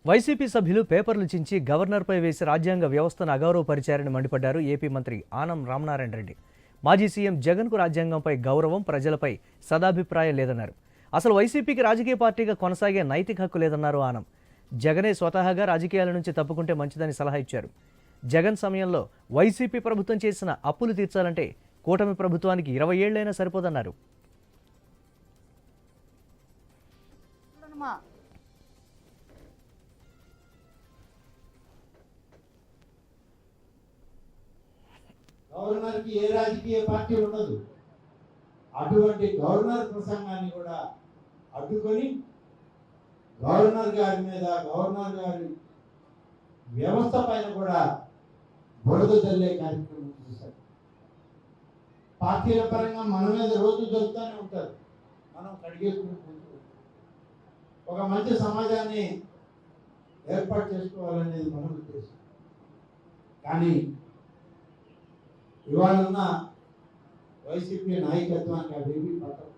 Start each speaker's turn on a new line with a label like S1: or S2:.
S1: YCP సభ్యులు పేపర్లు చించి గవర్నర్పై వేసి రాజ్యాంగ వ్యవస్థను అగౌరవపరిచారని మండిపడ్డారు ఏపీ మంత్రి ఆనం రామనారాయణ రెడ్డి. మాజీ సీఎం జగన్కు రాజ్యాంగంపై గౌరవం, ప్రజలపై సదాభిప్రాయం లేదన్నారు. అసలు వైసీపీకి రాజకీయ పార్టీగా కొనసాగే నైతిక హక్కు లేదన్నారు ఆనం. జగనే స్వతహాగా రాజకీయాల నుంచి తప్పుకుంటే మంచిదని సలహా ఇచ్చారు. జగన్ సమయంలో వైసీపీ ప్రభుత్వం చేసిన అప్పులు తీర్చాలంటే కూటమి ప్రభుత్వానికి 20 ఏళ్లైనా సరిపోదన్నారు.
S2: గవర్నర్కి ఏ రాజకీయ పార్టీ ఉండదు. అటువంటి గవర్నర్ ప్రసంగాన్ని కూడా అడ్డుకొని గవర్నర్ గారి మీద, గవర్నర్ గారి వ్యవస్థ పైన కూడా బురద జల్లే కార్యక్రమం చేశారు. పార్టీల పరంగా మన మీద రోజు జరుగుతూనే ఉంటారు. మనం కడిగేసుకుంటూ ఒక మంచి సమాజాన్ని ఏర్పాటు చేసుకోవాలనేది మన ఉద్దేశం. కానీ ఇవాళ ఉన్న వైసీపీ నాయకత్వానికి అవేవి పట్టవు.